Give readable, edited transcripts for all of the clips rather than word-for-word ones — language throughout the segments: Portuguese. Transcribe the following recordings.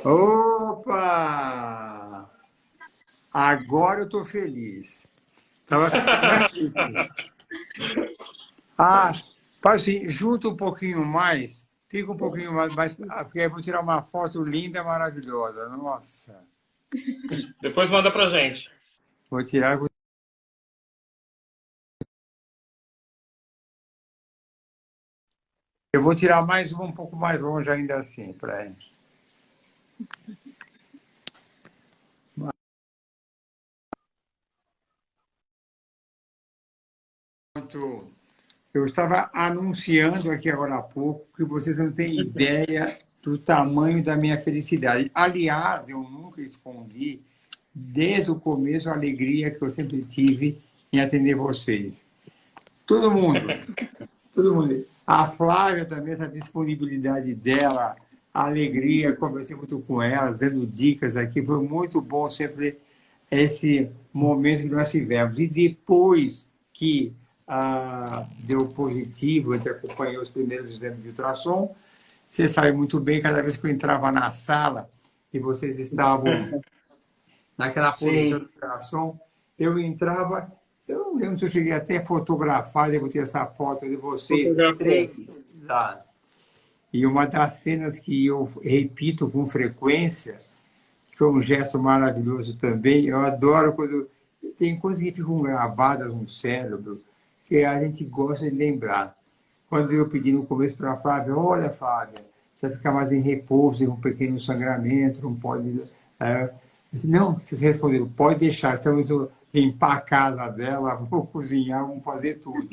Opa! Agora eu estou feliz. Tava... Ah, faz assim, junta um pouquinho mais, fica um pouquinho mais, porque aí eu vou tirar uma foto linda, maravilhosa. Nossa, Depois manda pra gente. vou tirar. Eu vou tirar mais uma um pouco mais longe ainda assim, para ele. Pronto. Eu estava anunciando aqui agora há pouco que vocês não têm ideia do tamanho da minha felicidade. Aliás, eu nunca escondi, desde o começo, a alegria que eu sempre tive em atender vocês. Todo mundo, todo mundo. A Flávia também, essa disponibilidade dela, a alegria, conversei muito com elas, dando dicas aqui, foi muito bom sempre esse momento que nós tivemos. E depois que deu positivo, a gente acompanhou os primeiros exames de ultrassom, você sabe muito bem, cada vez que eu entrava na sala e vocês estavam naquela posição de Sim. ultrassom, eu entrava, eu não lembro se eu cheguei até a fotografar, devo ter essa foto de vocês, Fotografou. três lá. E uma das cenas que eu repito com frequência, que foi um gesto maravilhoso também, eu adoro quando tem coisas que ficam gravadas no cérebro, que a gente gosta de lembrar. Quando eu pedi no começo para a Flávia, olha, Flávia, você vai ficar mais em repouso, tem um pequeno sangramento, não pode. Não, vocês responderam, pode deixar, estamos indo limpar a casa dela, vou cozinhar, vamos fazer tudo.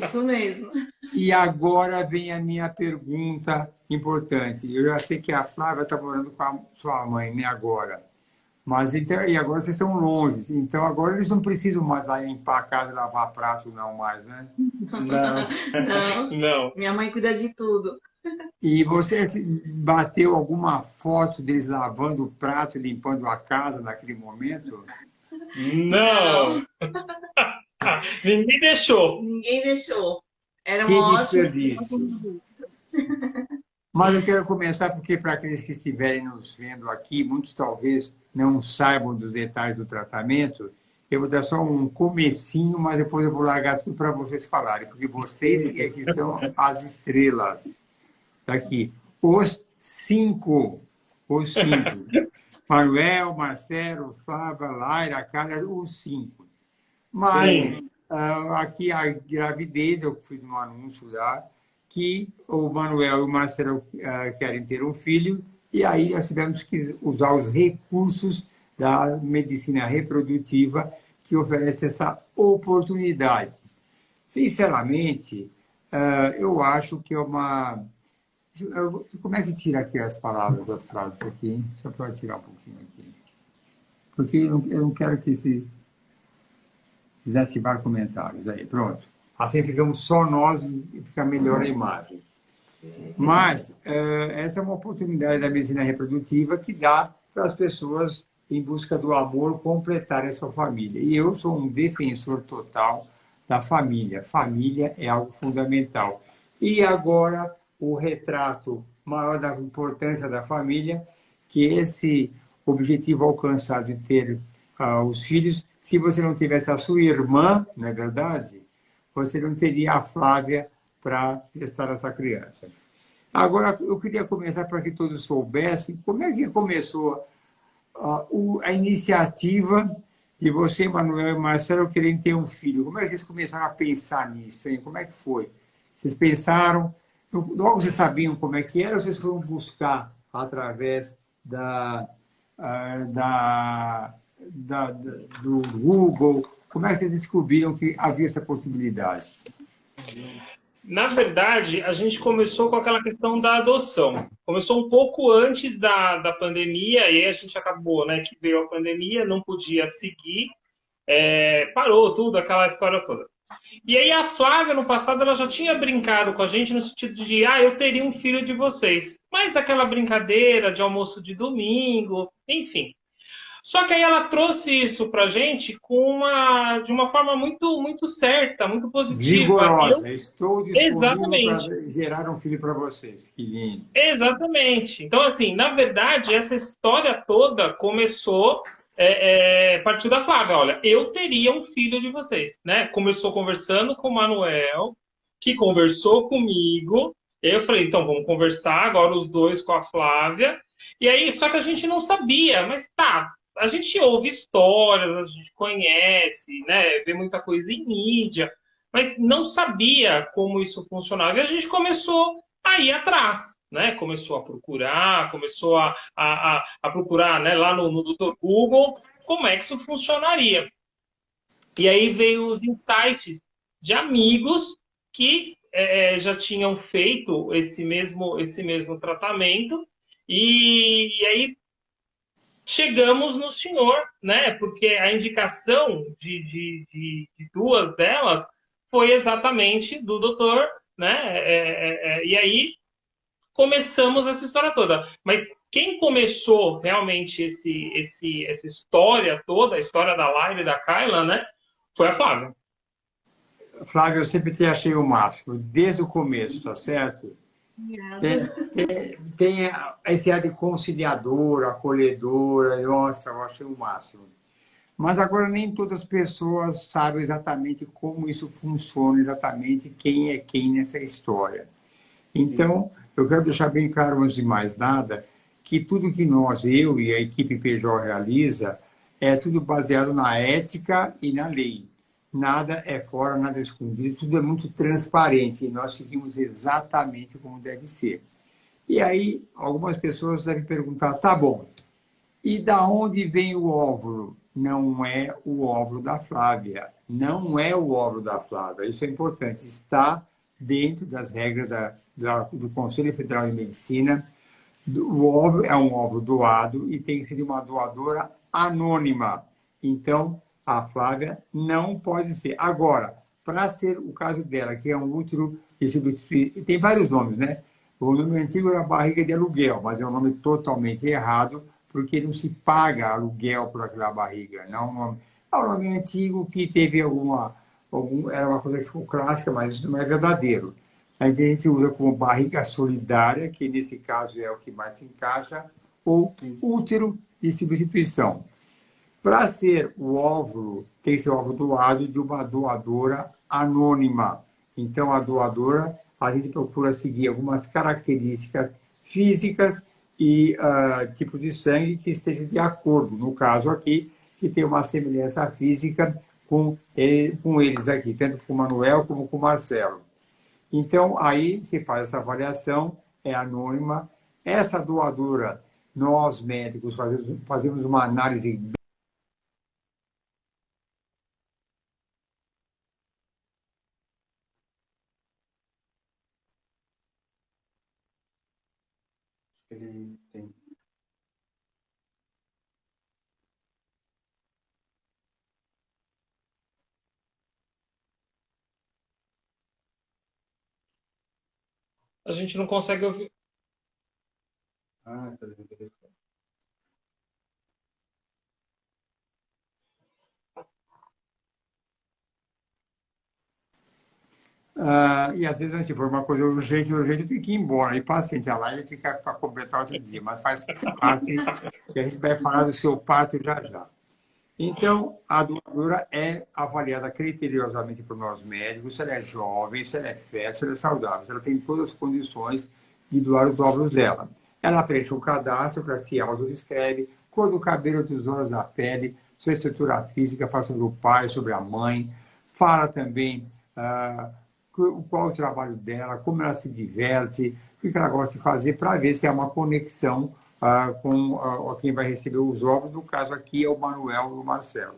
Isso mesmo. E agora vem a minha pergunta importante. Eu já sei que a Flávia está morando com a sua mãe, né, agora. Mas então, e agora vocês estão longe, então agora eles não precisam mais lá limpar a casa e lavar prato, não mais, né? Não. Não, Não. minha mãe cuida de tudo. E você bateu alguma foto deles lavando o prato e limpando a casa naquele momento? Não. Não, Ninguém deixou. ninguém deixou. Era Que uma ótima. desperdício! Mas eu quero começar porque, para aqueles que estiverem nos vendo aqui, muitos talvez não saibam dos detalhes do tratamento. Eu vou dar só um comecinho, mas depois eu vou largar tudo para vocês falarem, porque vocês é que são as estrelas daqui. Os cinco. Manuel, Marcelo, Flávia, Laira, Carla, os cinco. Mas Sim. aqui a gravidez, eu fiz um anúncio lá, que o Manuel e o Marcelo querem ter um filho, e aí nós tivemos que usar os recursos da medicina reprodutiva que oferece essa oportunidade. Sinceramente, eu acho que é uma. Como é que tira aqui as palavras, as frases aqui? Hein? Só para tirar um pouquinho aqui. Porque eu não quero que se desativar comentários. Aí, pronto. Assim ficamos só nós e fica melhor a imagem. Mas essa é uma oportunidade da medicina reprodutiva que dá para as pessoas, em busca do amor, completarem a sua família. E eu sou um defensor total da família. Família é algo fundamental. E agora, o retrato maior da importância da família, que esse objetivo alcançado de ter os filhos, se você não tivesse a sua irmã, não é verdade? Você não teria a Flávia para gestar essa criança. Agora, eu queria começar para que todos soubessem como é que começou a iniciativa de você, Manuel e Marcelo, querem ter um filho. Como é que vocês começaram a pensar nisso? Hein? Como é que foi? Vocês pensaram, logo vocês sabiam como é que era, ou vocês foram buscar através do Google? Como é que vocês descobriram que havia essa possibilidade? Na verdade, a gente começou com aquela questão da adoção. Começou um pouco antes da pandemia, e aí a gente acabou, né, que veio a pandemia, não podia seguir, parou tudo, aquela história toda. E aí a Flávia, no passado, ela já tinha brincado com a gente no sentido de, eu teria um filho de vocês. Mas aquela brincadeira de almoço de domingo, enfim. Só que aí ela trouxe isso pra gente de uma forma muito certa, muito positiva. Vigorosa. Estou disponível para Exatamente. gerar um filho para vocês. Que lindo. Exatamente. Então, assim, na verdade, essa história toda começou, partiu da Flávia. Olha, eu teria um filho de vocês, né? Começou conversando com o Manuel, que conversou comigo. Eu falei, então, vamos conversar agora os dois com a Flávia. E aí, só que a gente não sabia, mas tá, a gente ouve histórias, a gente conhece, né? Vê muita coisa em mídia, mas não sabia como isso funcionava. E a gente começou a ir atrás, né? Começou a procurar, começou a procurar, né, lá no Dr. Google como é que isso funcionaria. E aí veio os insights de amigos que já tinham feito esse mesmo tratamento e aí chegamos no senhor, né? Porque a indicação de duas delas foi exatamente do doutor, né? E aí começamos essa história toda. Mas quem começou realmente essa história toda, a história da live da Kyla, né? Foi a Flávia. Flávio, eu sempre te achei o máximo, desde o começo, tá certo? Obrigada. Tem esse ar de conciliadora, acolhedora, nossa, eu achei o máximo. Mas agora nem todas as pessoas sabem exatamente como isso funciona, exatamente quem é quem nessa história. Então, eu quero deixar bem claro, antes de mais nada, que tudo que nós, eu e a equipe PJ realiza, é tudo baseado na ética e na lei. Nada é fora, nada é escondido, tudo é muito transparente e nós seguimos exatamente como deve ser. E aí, algumas pessoas devem perguntar, tá bom, e da onde vem o óvulo? Não é o óvulo da Flávia. Não é o óvulo da Flávia. Isso é importante. Está dentro das regras do Conselho Federal de Medicina. O óvulo é um óvulo doado e tem que ser de uma doadora anônima. Então, a Flávia não pode ser. Agora, para ser o caso dela, que é um útero distribuído, tem vários nomes, né? O nome antigo era barriga de aluguel, mas é um nome totalmente errado, porque não se paga aluguel por aquela barriga. Não, é um nome antigo que teve era uma coisa que ficou clássica, mas isso não é verdadeiro. A gente usa como barriga solidária, que nesse caso é o que mais se encaixa, ou útero de substituição. Para ser o óvulo, tem que ser o óvulo doado de uma doadora anônima. Então, a doadora, a gente procura seguir algumas características físicas e tipo de sangue que esteja de acordo. No caso aqui, que tem uma semelhança física com eles aqui, tanto com o Manuel como com o Marcelo. Então, aí se faz essa avaliação, é anônima. Essa doadora, nós médicos fazemos uma análise. Ele tem. A gente não consegue ouvir. Ah, tá vendo. E às vezes, se for uma coisa urgente, tem que ir embora. E paciente, a live fica para completar outro dia, mas faz parte que a gente vai falar do seu parto já já. Então, a doadora é avaliada criteriosamente por nós médicos, se ela é jovem, se ela é fértil, se ela é saudável, se ela tem todas as condições de doar os óvulos dela. Ela preenche um cadastro para se autodescreve, cor do cabelo, tesouros da pele, sua estrutura física, fala sobre o pai, sobre a mãe, fala também qual o trabalho dela, como ela se diverte, o que ela gosta de fazer, para ver se há uma conexão com quem vai receber os óvulos. No caso aqui é o Manuel e o Marcelo.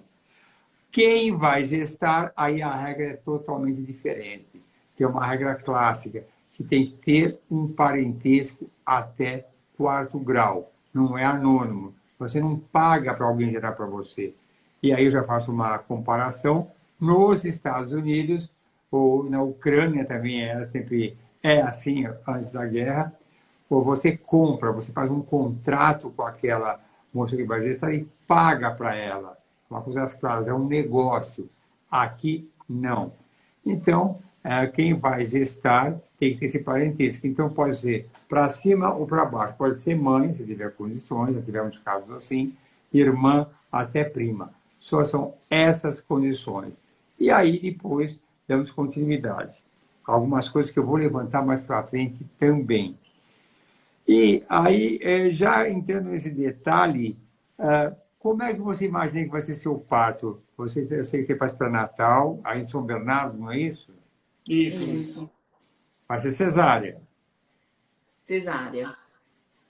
Quem vai gestar, aí a regra é totalmente diferente. Tem uma regra clássica, que tem que ter um parentesco até 4º grau. Não é anônimo. Você não paga para alguém gerar para você. E aí eu já faço uma comparação. Nos Estados Unidos, ou na Ucrânia também sempre é assim, antes da guerra, ou você compra, você faz um contrato com aquela moça que vai gestar e paga para ela. Uma coisa clara, é um negócio. Aqui, não. Então, quem vai gestar tem que ter esse parentesco. Então, pode ser para cima ou para baixo. Pode ser mãe, se tiver condições, já tivemos casos assim, irmã, até prima. Só são essas condições. E aí, depois, damos continuidade. Algumas coisas que eu vou levantar mais para frente também. E aí, já entrando nesse detalhe, como é que você imagina que vai ser seu parto? Eu sei que você faz para Natal, aí em São Bernardo, não é isso? Isso. Isso. Vai ser cesárea. Cesárea.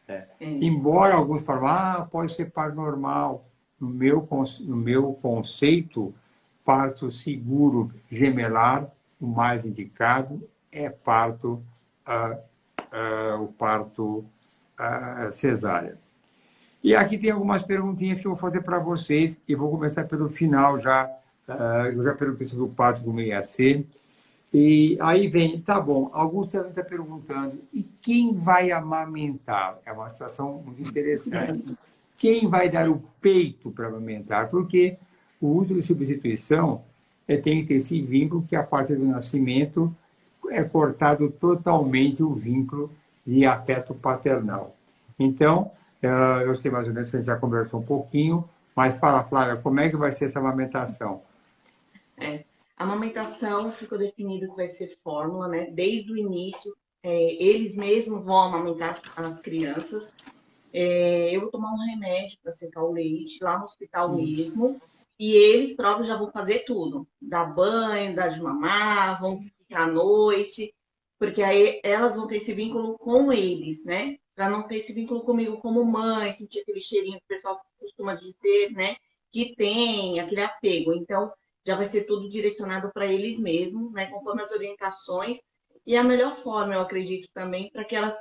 É. É. Embora alguns falem, pode ser parto normal. No meu conceito, parto seguro gemelar, o mais indicado é o parto cesárea. E aqui tem algumas perguntinhas que eu vou fazer para vocês, e vou começar pelo final já. Eu já perguntei sobre o parto como ia ser. E aí vem, tá bom, alguns também estão perguntando, e quem vai amamentar? É uma situação muito interessante. Quem vai dar o peito para amamentar? Porque o uso de substituição tem que ter esse vínculo que, a partir do nascimento, é cortado totalmente o vínculo de afeto paternal. Então, eu sei mais ou menos que a gente já conversou um pouquinho, mas fala, Flávia, como é que vai ser essa amamentação? A amamentação ficou definido que vai ser fórmula, né? Desde o início, eles mesmos vão amamentar as crianças. Eu vou tomar um remédio para secar o leite lá no hospital mesmo. E eles próprios já vão fazer tudo. Dar banho, dar de mamar, vão ficar à noite. Porque aí elas vão ter esse vínculo com eles, né? Para não ter esse vínculo comigo como mãe, sentir aquele cheirinho que o pessoal costuma dizer, né? Que tem aquele apego. Então, já vai ser tudo direcionado para eles mesmos, né? Conforme as orientações. E a melhor forma, eu acredito também, para que elas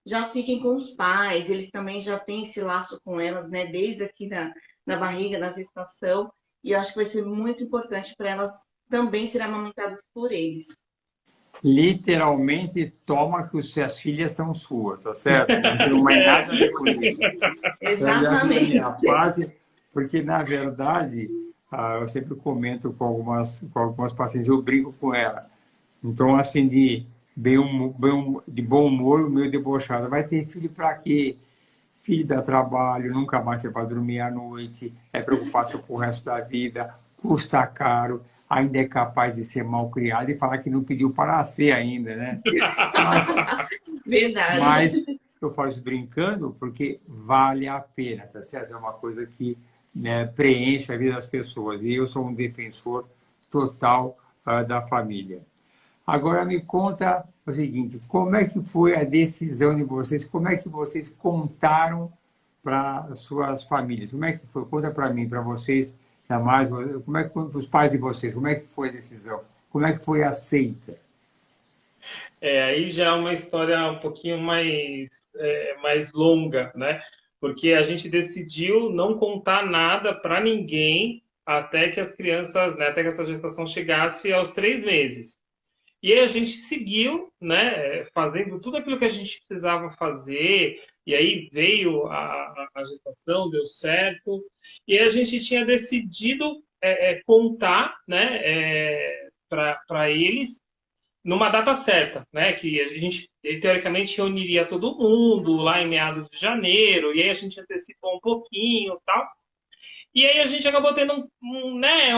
já fiquem com os pais, eles também já têm esse laço com elas, né? Desde aqui na barriga, na gestação. E eu acho que vai ser muito importante para elas também serem amamentadas por eles. Literalmente, toma que as filhas são suas, tá certo? Não tem mais nada a ver com isso. Exatamente. Da minha parte, porque, na verdade, eu sempre comento com algumas pacientes, eu brinco com ela. Então, assim, de bom humor, meio debochado. Vai ter filho para quê? Filho dá trabalho, nunca mais você vai dormir à noite, é preocupação com o resto da vida, custa caro, ainda é capaz de ser mal criado e falar que não pediu para nascer ainda, né? Verdade. Mas eu faço brincando porque vale a pena, tá certo? É uma coisa que, né, preenche a vida das pessoas. E eu sou um defensor total da família. Agora me conta o seguinte, como é que foi a decisão de vocês? Como é que vocês contaram para suas famílias? Como é que foi? Conta para mim, para vocês, ainda mais, como é que foi para os pais de vocês? Como é que foi a decisão? Como é que foi aceita? Aí já é uma história um pouquinho mais longa, né? Porque a gente decidiu não contar nada para ninguém até que as crianças, né, até que essa gestação chegasse aos 3 meses. E aí a gente seguiu, né, fazendo tudo aquilo que a gente precisava fazer, e aí veio a gestação, deu certo, e aí a gente tinha decidido contar, né, para eles numa data certa, né, que a gente teoricamente reuniria todo mundo lá em meados de janeiro, e aí a gente antecipou um pouquinho, tal. E aí a gente acabou tendo né,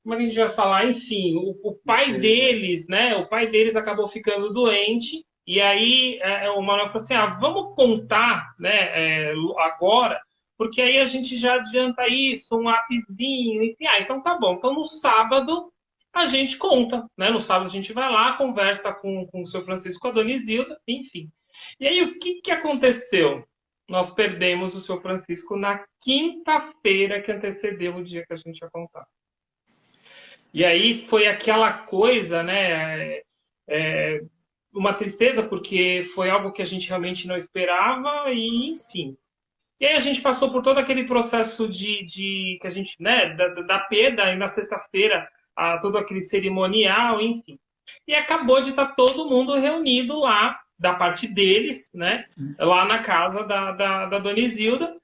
como é que a gente vai falar? Enfim, o pai deles, né? O pai deles acabou ficando doente. E aí o Manuel falou assim: vamos contar, né, agora, porque aí a gente já adianta isso, um appzinho, enfim. Então tá bom. Então no sábado a gente conta, né? No sábado a gente vai lá, conversa com o seu Francisco, com a dona Isilda, enfim. E aí o que aconteceu? Nós perdemos o seu Francisco na quinta-feira que antecedeu o dia que a gente ia contar. E aí foi aquela coisa, né? Uma tristeza, porque foi algo que a gente realmente não esperava, e enfim. E aí a gente passou por todo aquele processo que a gente, né, da perda, e na sexta-feira, todo aquele cerimonial, enfim. E acabou de estar todo mundo reunido lá da parte deles, né? Lá na casa da Dona Isilda.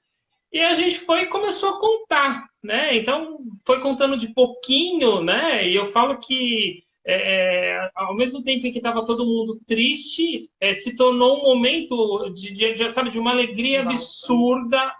E a gente foi e começou a contar, né? Então, foi contando de pouquinho, né? E eu falo que, ao mesmo tempo em que estava todo mundo triste, se tornou um momento sabe, de uma alegria absurda.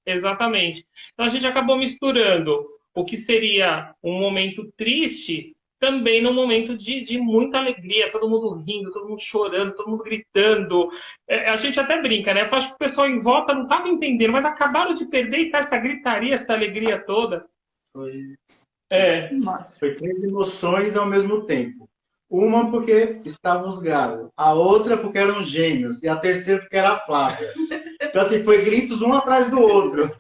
Exatamente. Então, a gente acabou misturando o que seria um momento triste também num momento de muita alegria, todo mundo rindo, todo mundo chorando, todo mundo gritando. A gente até brinca, né? Eu acho que o pessoal em volta não estava entendendo, mas acabaram de perder e tá essa gritaria, essa alegria toda. Foi 3 emoções ao mesmo tempo. Uma porque estávamos grávidos, a outra porque eram gêmeos, e a terceira porque era a Flávia. Então, assim, foi gritos um atrás do outro.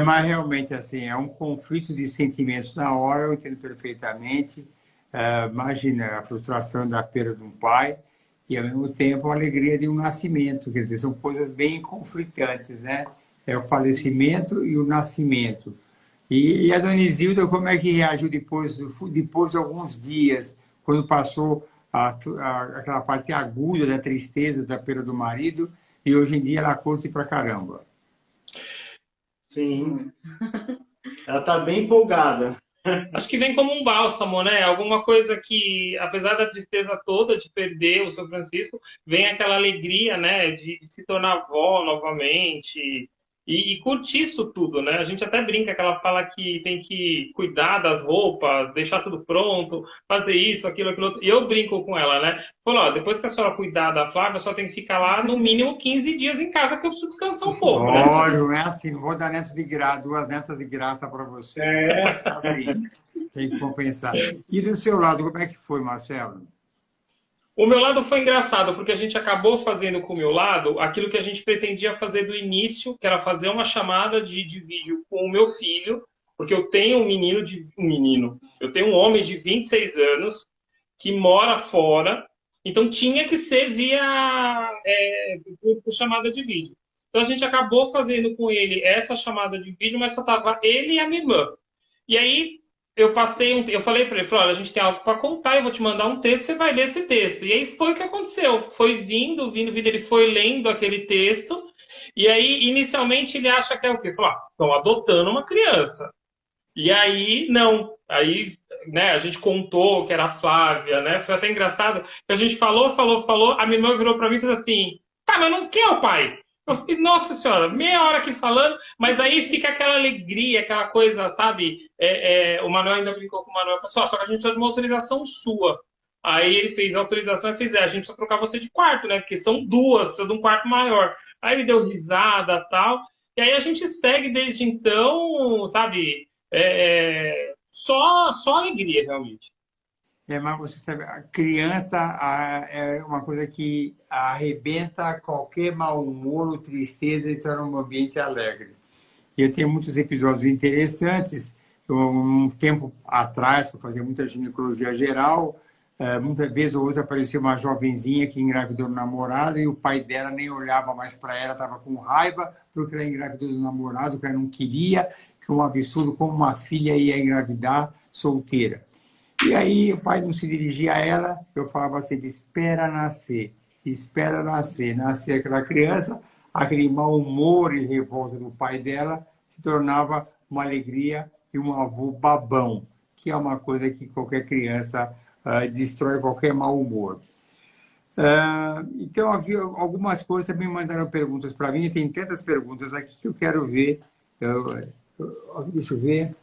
Mas realmente, assim, é um conflito de sentimentos na hora, eu entendo perfeitamente. Imagina a frustração da perda de um pai e, ao mesmo tempo, a alegria de um nascimento. Quer dizer, são coisas bem conflitantes, né? É o falecimento e o nascimento. E a Dona Isilda, como é que reagiu depois de alguns dias, quando passou aquela parte aguda da tristeza da perda do marido, e hoje em dia ela curte pra caramba? Sim. Ela está bem empolgada. Acho que vem como um bálsamo, né? Alguma coisa que, apesar da tristeza toda de perder o seu Francisco, vem aquela alegria, né? De se tornar avó novamente e curtir isso tudo, né? A gente até brinca que ela fala que tem que cuidar das roupas, deixar tudo pronto, fazer isso, aquilo outro. E eu brinco com ela, né? Falo, ó, depois que a senhora cuidar da Flávia, só tem que ficar lá no mínimo 15 dias em casa, porque eu preciso descansar um pouco, né? Olha, não é assim, não vou dar duas netas de graça para você. Assim, tem que compensar. E do seu lado, como é que foi, Marcelo? O meu lado foi engraçado, porque a gente acabou fazendo com o meu lado aquilo que a gente pretendia fazer do início, que era fazer uma chamada de vídeo com o meu filho, porque eu tenho eu tenho um homem de 26 anos que mora fora, então tinha que ser por chamada de vídeo. Então a gente acabou fazendo com ele essa chamada de vídeo, mas só estava ele e a minha irmã. E aí eu falei para ele, olha, a gente tem algo para contar, eu vou te mandar um texto, você vai ler esse texto. E aí foi o que aconteceu. Foi vindo, ele foi lendo aquele texto, e aí, inicialmente, ele acha que é o quê? Falou, estão adotando uma criança. E aí, não. Aí, né, a gente contou que era a Flávia, né? Foi até engraçado, que a gente falou, a minha irmã virou para mim e falou assim, tá, mas não quer o pai? Eu falei, nossa senhora, meia hora aqui falando, mas aí fica aquela alegria, aquela coisa, sabe? O Manuel ainda brincou com o Manuel, falou assim, só que a gente precisa de uma autorização sua. Aí ele fez a autorização e fez, a gente precisa trocar você de quarto, né? Porque são duas, precisa de um quarto maior. Aí ele deu risada e tal, e aí a gente segue desde então, sabe? Só alegria, realmente. Mas você sabe, a criança é uma coisa que arrebenta qualquer mau humor ou tristeza e torna um ambiente alegre. E eu tenho muitos episódios interessantes. Um tempo atrás, eu fazia muita ginecologia geral, muitas vezes ou outra aparecia uma jovenzinha que engravidou do namorado e o pai dela nem olhava mais para ela, estava com raiva porque ela engravidou do namorado, que ela não queria, que é um absurdo como uma filha ia engravidar solteira. E aí o pai não se dirigia a ela, eu falava assim, espera nascer. Nascer aquela criança, aquele mau humor e revolta do pai dela se tornava uma alegria e um avô babão, que é uma coisa que qualquer criança destrói qualquer mau humor. Então, aqui algumas coisas também mandaram perguntas para mim, tem tantas perguntas aqui que eu quero ver. Deixa eu ver.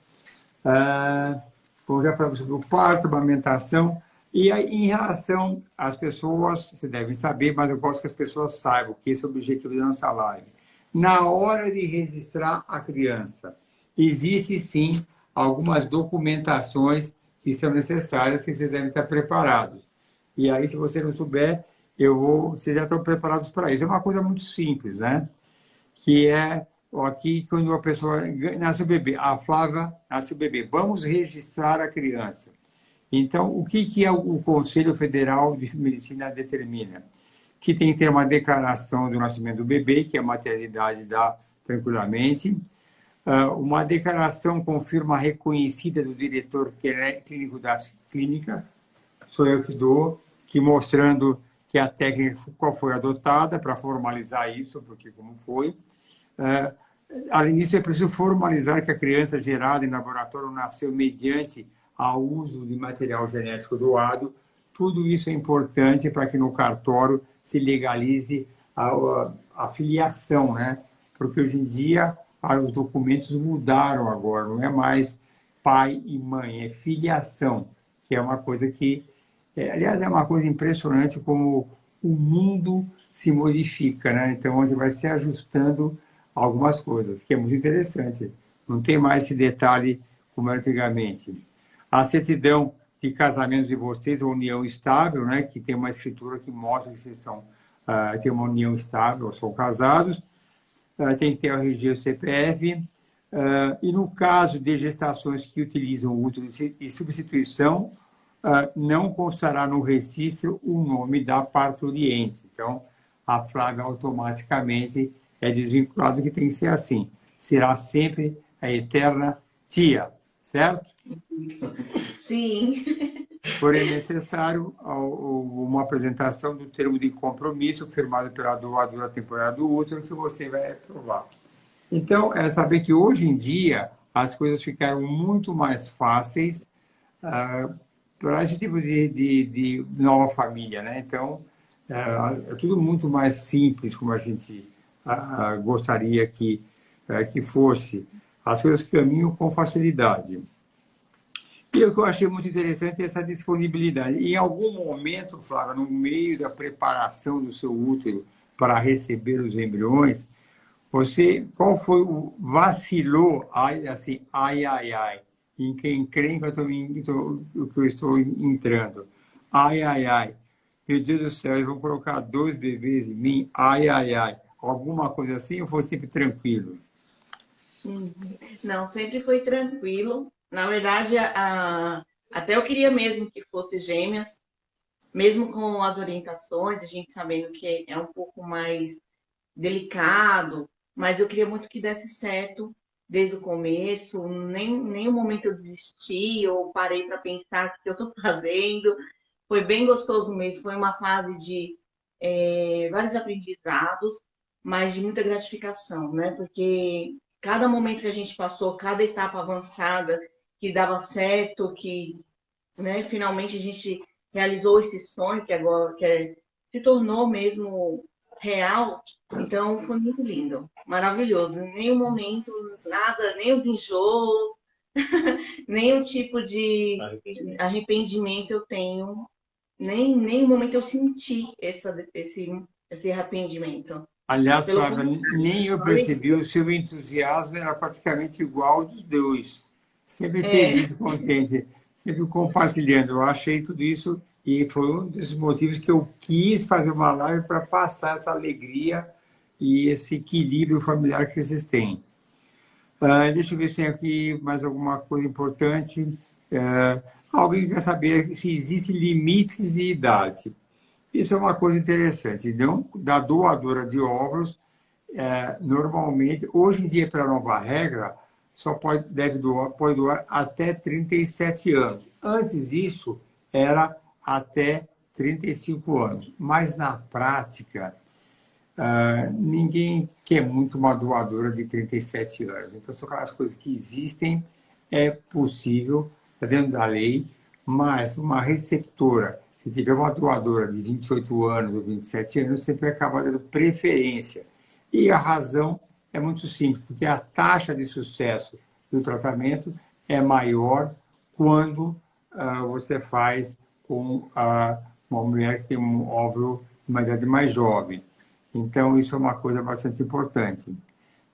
Já falamos sobre o parto, amamentação. E aí, em relação às pessoas, vocês devem saber, mas eu gosto que as pessoas saibam que esse é o objetivo da nossa live. Na hora de registrar a criança, existe sim algumas documentações que são necessárias, que vocês devem estar preparados. E aí, se você não souber, vocês já estão preparados para isso. É uma coisa muito simples, né? Que é aqui, quando a pessoa nasce o bebê, a Flávia nasce o bebê, vamos registrar a criança. Então, o que o Conselho Federal de Medicina determina? Que tem que ter uma declaração do nascimento do bebê, que a maternidade dá tranquilamente, uma declaração com firma reconhecida do diretor clínico da clínica, sou eu que dou, que mostrando que a técnica qual foi adotada para formalizar isso, porque como foi. Além disso, é preciso formalizar que a criança gerada em laboratório nasceu mediante ao uso de material genético doado. Tudo isso é importante para que no cartório se legalize a filiação, né? Porque hoje em dia os documentos mudaram agora, não é mais pai e mãe, é filiação, que é uma coisa que, aliás, é uma coisa impressionante como o mundo se modifica, né? Então, onde vai se ajustando algumas coisas, que é muito interessante. Não tem mais esse detalhe como antigamente. A certidão de casamento de vocês, a união estável, né? Que tem uma escritura que mostra que vocês têm uma união estável, são casados. Tem que ter o RG e o CPF. E no caso de gestações que utilizam o útero de substituição, não constará no registro o nome da parturiente. Então, a Flávia automaticamente é desvinculado, que tem que ser assim. Será sempre a eterna tia, certo? Sim. Porém, é necessário uma apresentação do termo de compromisso firmado pela doadora temporária do útero, que você vai aprovar. Então, é saber que hoje em dia as coisas ficaram muito mais fáceis para esse tipo de nova família, né? Então, é tudo muito mais simples, como a gente gostaria que fosse. As coisas caminham com facilidade. E o que eu achei muito interessante é essa disponibilidade. Em algum momento, Flávia, no meio da preparação do seu útero para receber os embriões, qual foi o vacilou, assim, ai, em quem crê que eu estou entrando? Ai, meu Deus do céu, eles vão colocar 2 bebês em mim, ai. Alguma coisa assim, ou foi sempre tranquilo? Não, sempre foi tranquilo. Na verdade, até eu queria mesmo que fosse gêmeas, mesmo com as orientações, a gente sabendo que é um pouco mais delicado, mas eu queria muito que desse certo desde o começo. Nenhum momento eu desisti ou parei para pensar o que eu estou fazendo. Foi bem gostoso mesmo. Foi uma fase de vários aprendizados, mas de muita gratificação, né? Porque cada momento que a gente passou, cada etapa avançada que dava certo, que, né, finalmente a gente realizou esse sonho que agora se tornou mesmo real. Então foi muito lindo, maravilhoso. Em nenhum momento, nada, nem os enjoos, nem o tipo de arrependimento eu tenho, nem o momento eu senti esse arrependimento. Aliás, Flávia, nem eu percebi, o seu entusiasmo era praticamente igual ao dos dois. Sempre feliz, contente, sempre compartilhando. Eu achei tudo isso e foi um dos motivos que eu quis fazer uma live para passar essa alegria e esse equilíbrio familiar que vocês têm. Deixa eu ver se tem aqui mais alguma coisa importante. Alguém quer saber se existem limites de idade. Isso é uma coisa interessante. Não, da doadora de óvulos, normalmente, hoje em dia, pela nova regra, só pode doar até 37 anos. Antes disso, era até 35 anos. Mas, na prática, ninguém quer muito uma doadora de 37 anos. Então, são aquelas coisas que existem, é possível, está dentro da lei, mas uma receptora, se tiver uma doadora de 28 anos ou 27 anos, sempre acaba dando preferência. E a razão é muito simples, porque a taxa de sucesso do tratamento é maior quando você faz com uma mulher que tem um óvulo de uma idade mais jovem. Então, isso é uma coisa bastante importante.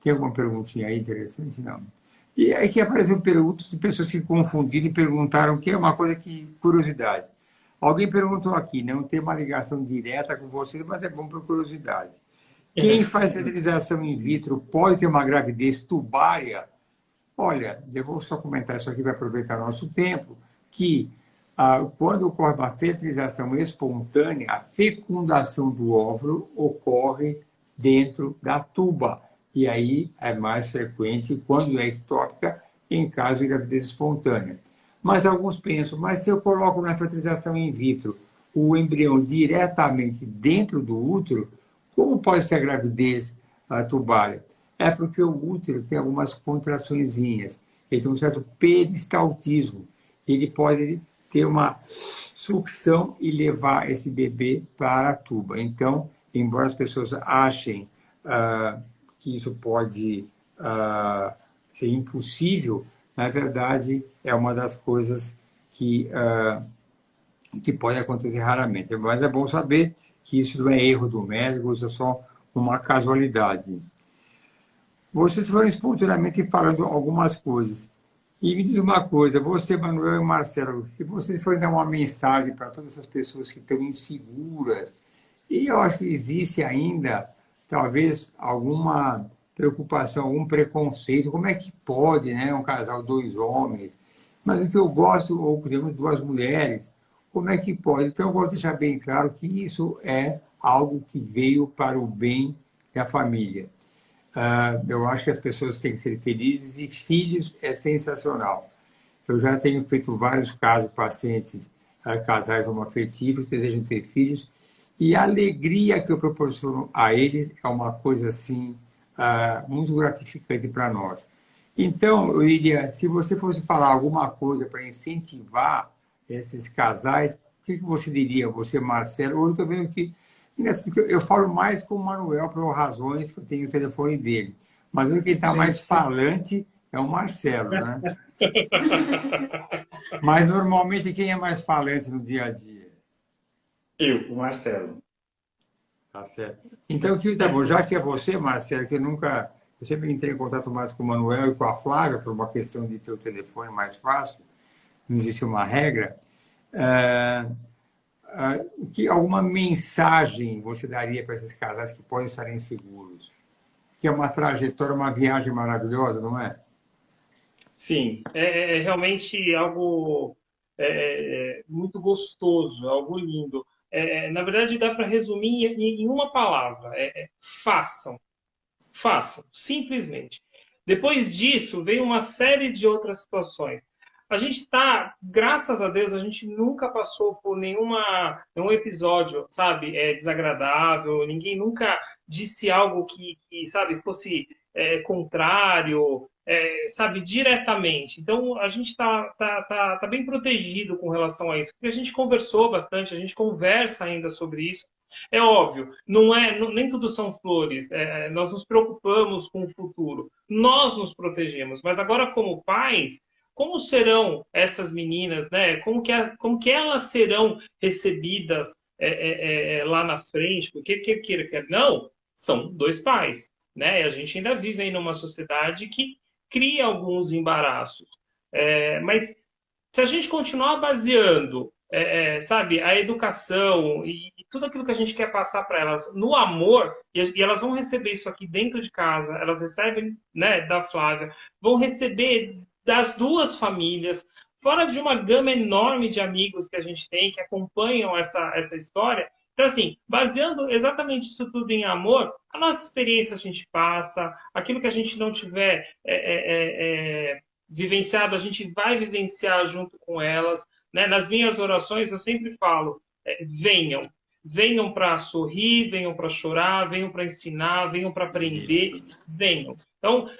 Tem alguma perguntinha aí interessante? Não. E aí que apareceram perguntas de pessoas que confundiram e perguntaram, que é uma coisa que, curiosidade. Alguém perguntou aqui, não tem uma ligação direta com vocês, mas é bom por curiosidade. Quem faz fertilização in vitro pode ter uma gravidez tubária? Olha, eu vou só comentar isso aqui para aproveitar nosso tempo, que quando ocorre uma fertilização espontânea, a fecundação do óvulo ocorre dentro da tuba. E aí é mais frequente quando é ectópica, em caso de gravidez espontânea. Mas alguns pensam, mas se eu coloco na fertilização in vitro, o embrião diretamente dentro do útero, como pode ser a gravidez tubária? É porque o útero tem algumas contraçõezinhas, ele tem um certo peristaltismo, ele pode ter uma sucção e levar esse bebê para a tuba. Então, embora as pessoas achem que isso pode ser impossível, na verdade, é uma das coisas que pode acontecer raramente. Mas é bom saber que isso não é erro do médico, isso é só uma casualidade. Vocês foram espontaneamente falando algumas coisas. E me diz uma coisa, você, Manuel e Marcelo, se vocês forem dar uma mensagem para todas essas pessoas que estão inseguras, e eu acho que existe ainda, talvez, alguma preocupação, algum preconceito, como é que pode, né, um casal, 2 homens, mas o que eu gosto, ou temos 2 mulheres, como é que pode? Então, eu vou deixar bem claro que isso é algo que veio para o bem da família. Eu acho que as pessoas têm que ser felizes e filhos é sensacional. Eu já tenho feito vários casos, pacientes, casais homoafetivos, que desejam ter filhos, e a alegria que eu proporciono a eles é uma coisa assim, muito gratificante para nós. Então, eu diria, se você fosse falar alguma coisa para incentivar esses casais, o que você diria, você, Marcelo? Hoje eu estou vendo que eu falo mais com o Manuel por razões que eu tenho o telefone dele. Mas quem está mais falante é o Marcelo, né? Mas normalmente quem é mais falante no dia a dia? Eu, o Marcelo. Tá certo. Então, tá bom, já que é você, Marcelo, que eu sempre entrei em contato mais com o Manuel e com a Flávia, por uma questão de ter o telefone mais fácil, não existe uma regra. Alguma mensagem você daria para esses casais que podem estar inseguros? Que é uma trajetória, uma viagem maravilhosa, não é? Sim, é realmente algo muito gostoso, algo lindo. Na verdade, dá para resumir em uma palavra: façam. Façam, simplesmente. Depois disso, vem uma série de outras situações. A gente está, graças a Deus, a gente nunca passou por nenhum episódio, sabe, desagradável, ninguém nunca disse algo que sabe, fosse contrário, sabe, diretamente. Então, a gente tá bem protegido com relação a isso, porque a gente conversou bastante, a gente conversa ainda sobre isso. É óbvio, nem tudo são flores. Nós nos preocupamos com o futuro, nós nos protegemos, mas agora como pais, como serão essas meninas, né? Como que elas serão recebidas lá na frente? Porque quer não, são 2 pais, né? E a gente ainda vive aí numa sociedade que cria alguns embaraços. Mas se a gente continuar baseando, sabe, a educação e tudo aquilo que a gente quer passar para elas no amor, e elas vão receber isso aqui dentro de casa, elas recebem, né, da Flávia, vão receber das 2 famílias, fora de uma gama enorme de amigos que a gente tem, que acompanham essa história. Então, assim, baseando exatamente isso tudo em amor, a nossa experiência a gente passa, aquilo que a gente não tiver vivenciado, a gente vai vivenciar junto com elas, né? Nas minhas orações, eu sempre falo, venham para sorrir, venham para chorar, venham para ensinar, venham para aprender, venham. Então,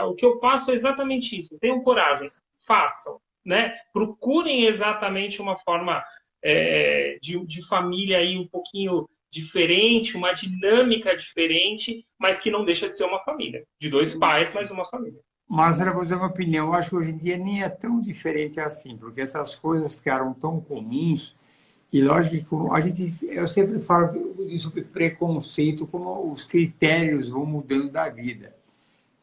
o que eu passo é exatamente isso. Tenham coragem, façam, né? Procurem exatamente uma forma de família aí um pouquinho diferente, uma dinâmica diferente, mas que não deixa de ser uma família. De 2 pais, mas uma família. Mas, eu vou dizer uma opinião, eu acho que hoje em dia nem é tão diferente assim, porque essas coisas ficaram tão comuns. E lógico que eu sempre falo sobre preconceito, como os critérios vão mudando da vida.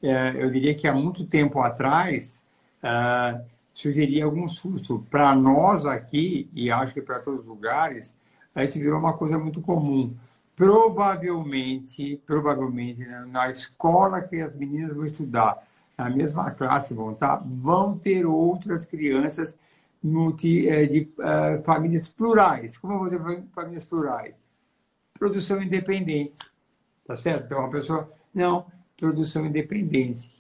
Eu diria que há muito tempo atrás sugeriria algum susto. Para nós aqui, e acho que para todos os lugares, isso virou uma coisa muito comum. Provavelmente, na escola que as meninas vão estudar, na mesma classe vão ter outras crianças de famílias plurais. Como você vai famílias plurais? Produção independente. Tá certo? Então, uma pessoa, não, produção independente.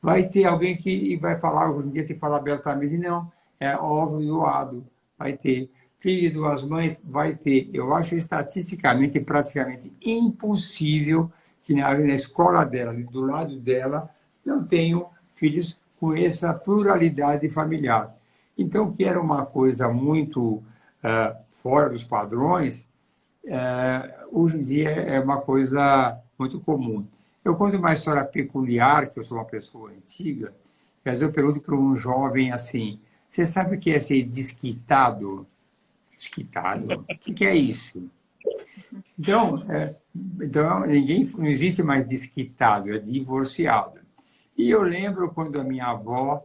Vai ter alguém que vai falar, hoje em dia se fala abertamente, não, é óbvio doado. Vai ter. filho de duas mães, vai ter. Eu acho estatisticamente praticamente impossível que na escola dela, do lado dela, não tenham filhos com essa pluralidade familiar. Então, que era uma coisa muito fora dos padrões, hoje em dia é uma coisa muito comum. Eu conto uma história peculiar, que eu sou uma pessoa antiga, que às vezes eu pergunto para um jovem assim, você sabe o que é ser desquitado? Desquitado? O que é isso? Então, não existe mais desquitado, é divorciado. E eu lembro quando a minha avó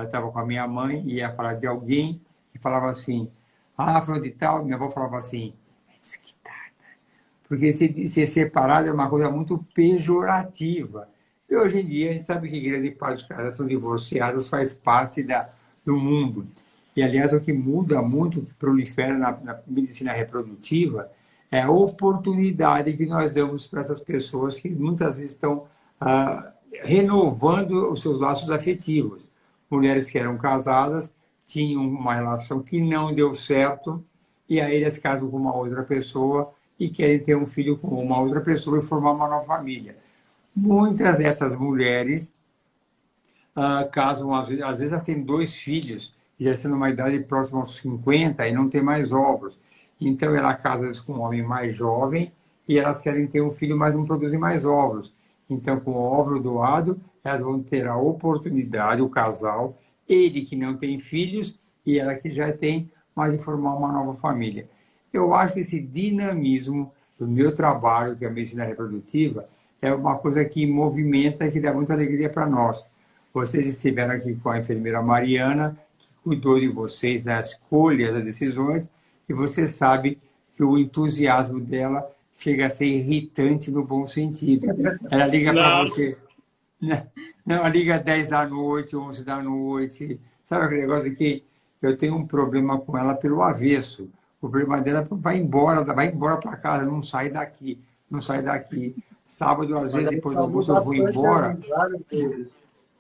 estava com a minha mãe e ia falar de alguém e falava assim, fulano de tal, minha avó falava assim, é desquitada. Porque ser separado é uma coisa muito pejorativa. E hoje em dia a gente sabe que grande parte dos caras são divorciadas, faz parte do mundo. E, aliás, o que muda muito, o que prolifera na medicina reprodutiva, é a oportunidade que nós damos para essas pessoas que muitas vezes estão renovando os seus laços afetivos. Mulheres que eram casadas, tinham uma relação que não deu certo, e aí eles casam com uma outra pessoa e querem ter um filho com uma outra pessoa e formar uma nova família. Muitas dessas mulheres casam, às vezes elas têm 2 filhos, já sendo uma idade próxima aos 50 e não tem mais óvulos. Então, ela casa com um homem mais jovem e elas querem ter um filho, mas não produzem mais óvulos. Então, com o óvulo doado, elas vão ter a oportunidade, o casal, ele que não tem filhos e ela que já tem, mas de formar uma nova família. Eu acho que esse dinamismo do meu trabalho, que é a medicina reprodutiva, é uma coisa que movimenta e que dá muita alegria para nós. Vocês estiveram aqui com a enfermeira Mariana, que cuidou de vocês na escolha das decisões, e você sabe que o entusiasmo dela chega a ser irritante no bom sentido. Ela liga para você... Não, ela liga 10 da noite, 11 da noite. Sabe aquele negócio que eu tenho um problema com ela pelo avesso. O problema dela é vai embora para casa, não sai daqui, não sai daqui. Sábado, às vezes, depois do almoço, eu vou embora,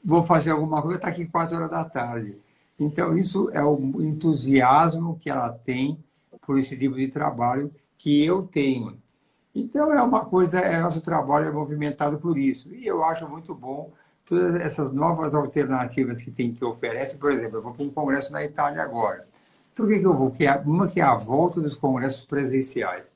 vou fazer alguma coisa, está aqui 4 horas da tarde. Então, isso é o entusiasmo que ela tem por esse tipo de trabalho que eu tenho. Então, é uma coisa, nosso trabalho é movimentado por isso. E eu acho muito bom todas essas novas alternativas que oferece. Por exemplo, eu vou para um congresso na Itália agora. Por que eu vou? Uma que é a volta dos congressos presenciais.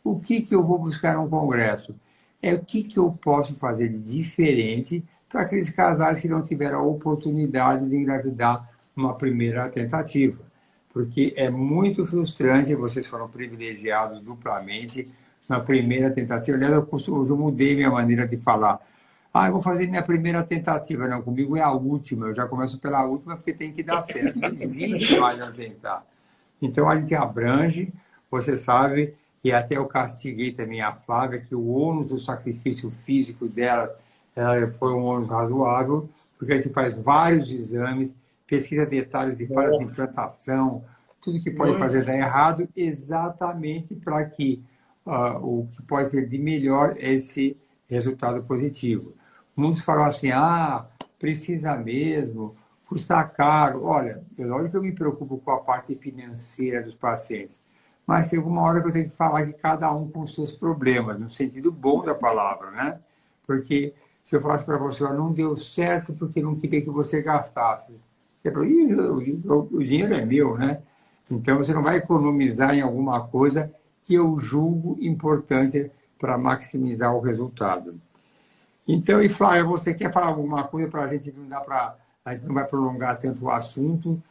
O que eu vou buscar num congresso? É o que eu posso fazer de diferente para aqueles casais que não tiveram a oportunidade de engravidar numa primeira tentativa. Porque é muito frustrante, vocês foram privilegiados duplamente na primeira tentativa. Aliás, eu mudei minha maneira de falar. Eu vou fazer minha primeira tentativa. Não, comigo é a última. Eu já começo pela última porque tem que dar certo. Não existe mais a tentar. Então, a gente abrange, você sabe, e até eu castiguei também a Flávia, que o ônus do sacrifício físico dela foi um ônus razoável, porque a gente faz vários exames, pesquisa detalhes de falha de implantação, tudo que pode fazer dar errado, exatamente para que o que pode ter de melhor é esse resultado positivo. Muitos falam assim, precisa mesmo, custa caro. Olha, lógico que eu me preocupo com a parte financeira dos pacientes, mas tem alguma hora que eu tenho que falar que cada um com os seus problemas, no sentido bom da palavra, né? Porque se eu falasse para você, não deu certo porque não queria que você gastasse. O dinheiro é meu, né? Então, você não vai economizar em alguma coisa que eu julgo importante para maximizar o resultado. Então, e Flávia, você quer falar alguma coisa para a gente? A gente não vai prolongar tanto o assunto,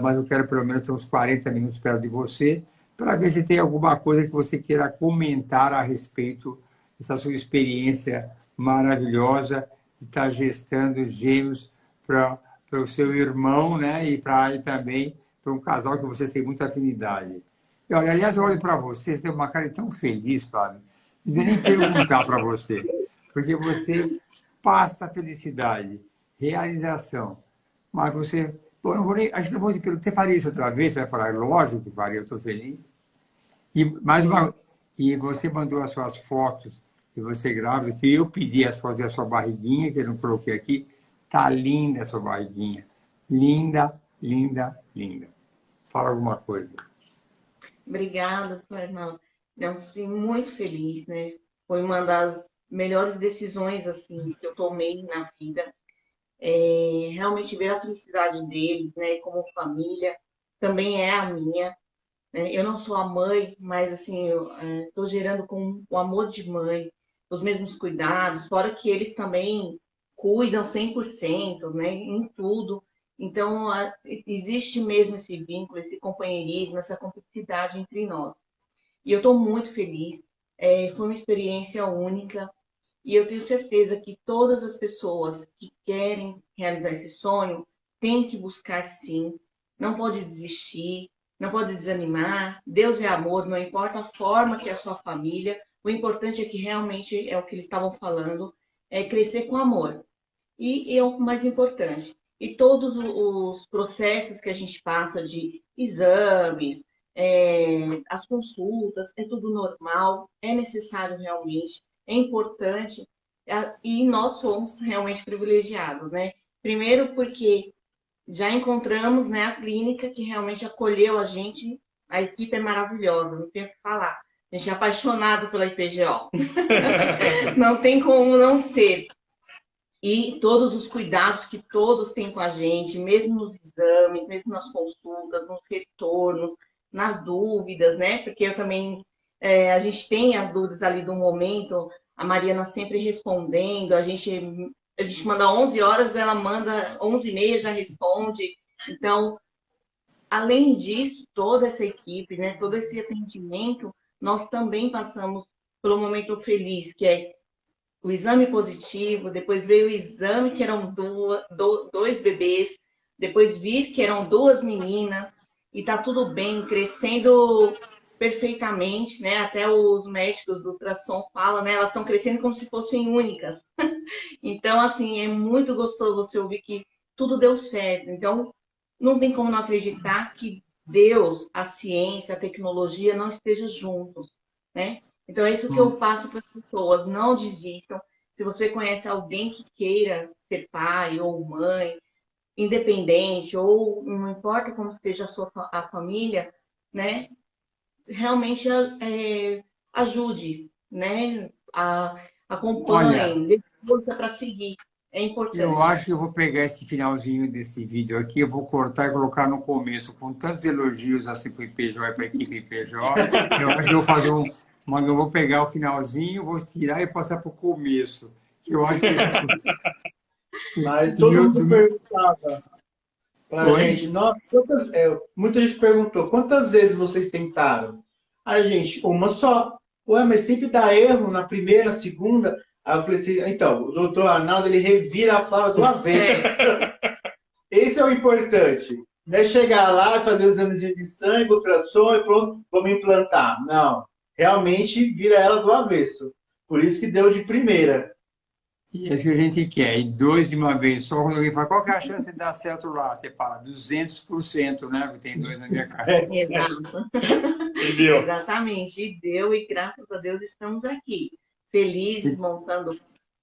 mas eu quero pelo menos ter uns 40 minutos perto de você, para ver se tem alguma coisa que você queira comentar a respeito dessa sua experiência maravilhosa de estar gestando gêmeos para o seu irmão, né? E também para um casal que vocês têm muita afinidade. E, olha, aliás, eu olho para vocês, tem uma cara tão feliz, Flávio. Não devia nem perguntar para você, porque você passa felicidade, realização. Mas você... Bom, acho que não vou te perguntar, você faria isso outra vez? Você vai falar, lógico que faria, eu estou feliz. E você mandou as suas fotos de você grávida, que eu pedi as fotos da sua barriguinha, que eu não coloquei aqui. Está linda a sua barriguinha. Linda, linda, linda. Fala alguma coisa. Obrigada, doutora Arnaldo. Não, assim, muito feliz, né? Foi uma das melhores decisões, assim, que eu tomei na vida. Realmente ver a felicidade deles, né, como família, também é a minha, né? Eu não sou a mãe, mas, assim, eu estou gerando com o amor de mãe, os mesmos cuidados, fora que eles também cuidam 100%, né, em tudo. Então, existe mesmo esse vínculo, esse companheirismo, essa cumplicidade entre nós. E eu estou muito feliz. Foi uma experiência única. E eu tenho certeza que todas as pessoas que querem realizar esse sonho têm que buscar sim. Não pode desistir, não pode desanimar. Deus é amor, não importa a forma que é a sua família. O importante é que realmente é o que eles estavam falando, é crescer com amor. E é o mais importante. E todos os processos que a gente passa de exames, as consultas, é tudo normal, é necessário realmente, é importante, e nós somos realmente privilegiados, né? Primeiro porque já encontramos, né, a clínica que realmente acolheu a gente, a equipe é maravilhosa, não tenho o que falar. A gente é apaixonado pela IPGO. Não tem como não ser. E todos os cuidados que todos têm com a gente, mesmo nos exames, mesmo nas consultas, nos retornos, nas dúvidas, né? Porque eu também, a gente tem as dúvidas ali do momento, a Mariana sempre respondendo, a gente manda 11 horas, ela manda 11h30, já responde. Então, além disso, toda essa equipe, né, todo esse atendimento, nós também passamos pelo momento feliz, que é o exame positivo, depois veio o exame que eram dois bebês, depois vir que eram duas meninas, e tá tudo bem, crescendo perfeitamente, né? Até os médicos do ultrassom falam, né? Elas estão crescendo como se fossem únicas. Então, assim, é muito gostoso você ouvir que tudo deu certo. Então, não tem como não acreditar que Deus, a ciência, a tecnologia não estejam juntos, né? Então, é isso que eu passo para as pessoas. Não desistam. Se você conhece alguém que queira ser pai ou mãe, independente, ou não importa como esteja a família, né? Realmente ajude, né? Olha, Acompanhe, dê força para seguir. É eu importante. acho que eu vou pegar esse finalzinho desse vídeo aqui, eu vou cortar e colocar no começo, com tantos elogios assim para o IPJ e para a equipe IPJ. Eu acho que eu vou fazer mas eu vou pegar o finalzinho, vou tirar e passar para o começo. Que eu acho que Mas todo mundo perguntava pra Oi? gente, nossa, muita gente perguntou, quantas vezes vocês tentaram? A gente, uma só. Ué, mas sempre dá erro na primeira, segunda. Aí eu falei assim, então, o doutor Arnaldo, ele revira a fala do avesso. Esse é o importante. Não é chegar lá e fazer o examezinho de sangue, ultrassom e pronto, vamos implantar. Não. Realmente vira ela do avesso. Por isso que deu de primeira. E é isso que a gente quer. E dois de uma vez só, quando alguém fala, qual que é a chance de dar certo lá? Você fala, 200%, né? Porque tem dois na minha cara. Exato. Entendeu? Exatamente. E deu, e graças a Deus estamos aqui. Felizes,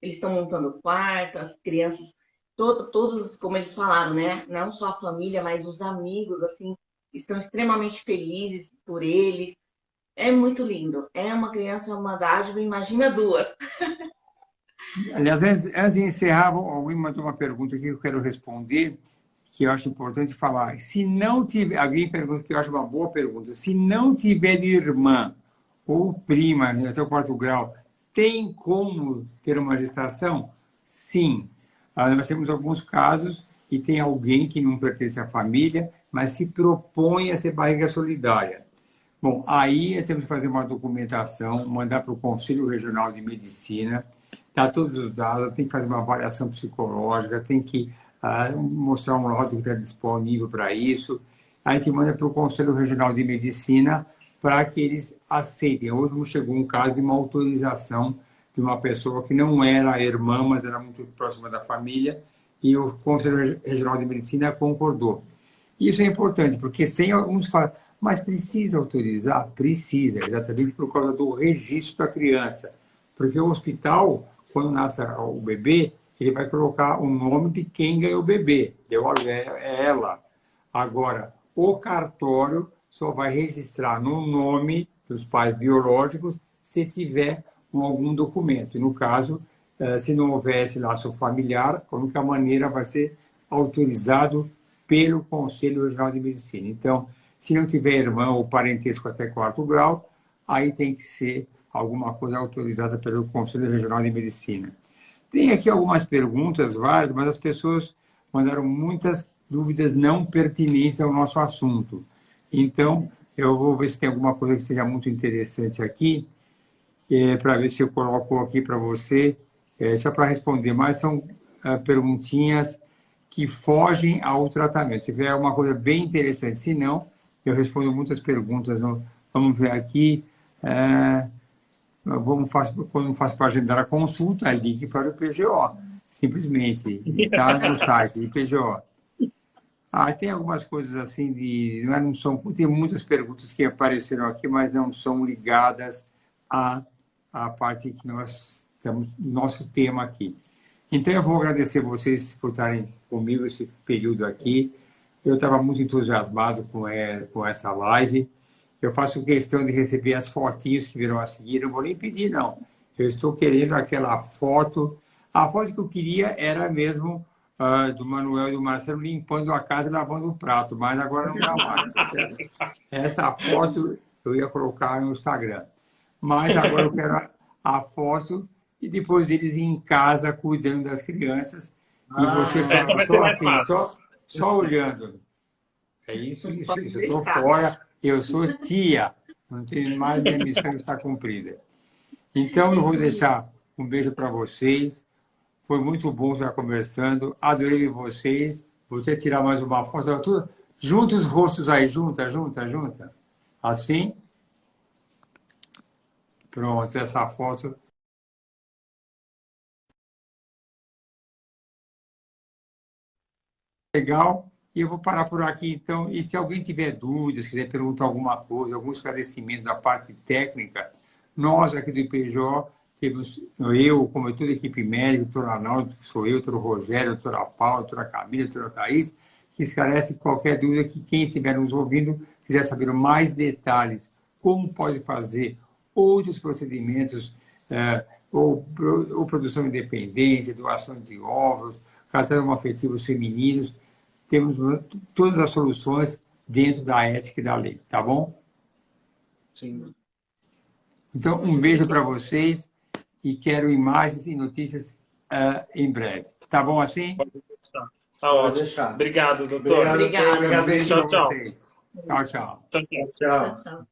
eles estão montando o quarto, as crianças, todos, como eles falaram, né? Não só a família, mas os amigos, assim, estão extremamente felizes por eles. É muito lindo. É uma criança, uma dádiva, imagina duas. Aliás, antes de encerrar, alguém mandou uma pergunta aqui que eu quero responder, que eu acho importante falar. Se não tiver, alguém pergunta que eu acho uma boa pergunta. Se não tiver irmã ou prima até o 4º grau, tem como ter uma gestação? Sim. Nós temos alguns casos e tem alguém que não pertence à família, mas se propõe a ser barriga solidária. Bom, aí temos que fazer uma documentação, mandar para o Conselho Regional de Medicina, dar todos os dados, tem que fazer uma avaliação psicológica, tem que mostrar um laudo que está disponível para isso. A gente manda para o Conselho Regional de Medicina para que eles aceitem. Hoje chegou um caso de uma autorização de uma pessoa que não era irmã, mas era muito próxima da família, e o Conselho Regional de Medicina concordou. Isso é importante, porque sem alguns falam, mas precisa autorizar? Precisa, exatamente por causa do registro da criança. Porque o hospital, quando nasce o bebê, ele vai colocar o nome de quem ganhou o bebê. Olha, é ela. Agora, o cartório só vai registrar no nome dos pais biológicos se tiver algum documento. E, no caso, se não houvesse laço familiar, a única maneira vai ser autorizado pelo Conselho Regional de Medicina. Então, se não tiver irmão ou parentesco até 4º grau, aí tem que ser alguma coisa autorizada pelo Conselho Regional de Medicina. Tem aqui algumas perguntas várias, mas as pessoas mandaram muitas dúvidas não pertinentes ao nosso assunto. Então, eu vou ver se tem alguma coisa que seja muito interessante aqui, para ver se eu coloco aqui para você, só para responder. Mas são perguntinhas que fogem ao tratamento. Se tiver alguma coisa bem interessante, se não, eu respondo muitas perguntas. Vamos ver aqui. Quando faço para agendar a consulta, ligue para o PGO. Simplesmente. Está no site do PGO. Tem algumas coisas assim, tem muitas perguntas que apareceram aqui, mas não são ligadas à parte que nós temos, nosso tema aqui. Então, eu vou agradecer vocês por estarem comigo esse período aqui. Eu estava muito entusiasmado com essa live. Eu faço questão de receber as fotinhos que virão a seguir. Não vou nem pedir, não. Eu estou querendo aquela foto. A foto que eu queria era mesmo do Manuel e do Marcelo limpando a casa e lavando o prato, mas agora não dá mais. Essa foto eu ia colocar no Instagram. Mas agora eu quero a foto e depois eles em casa cuidando das crianças. E você fala só assim, só olhando. É isso. Eu estou fora, eu sou tia. Não tenho mais, minha missão está cumprida. Então, eu vou deixar um beijo para vocês. Foi muito bom estar conversando. Adorei vocês. Vou até tirar mais uma foto. Junta os rostos aí. Junta. Assim. Pronto, essa foto. Legal. E eu vou parar por aqui, então. E se alguém tiver dúvidas, quiser perguntar alguma coisa, algum esclarecimento da parte técnica, nós aqui do IPJ temos, eu, como toda a equipe médica, o doutor Arnaldo, que sou eu, o doutor Rogério, a doutora Paula, a doutora Camila, a doutora Thaís, que esclarece qualquer dúvida que quem estiver nos ouvindo quiser saber mais detalhes, como pode fazer outros procedimentos, ou produção independente, doação de óvulos, catálogo afetivos femininos, temos todas as soluções dentro da ética e da lei, tá bom? Sim. Então, um beijo para vocês e quero imagens e notícias em breve. Tá bom assim? Tá ótimo. Obrigado, doutor. Obrigada. Tchau, tchau. Tchau, tchau. Tchau, tchau. Tchau.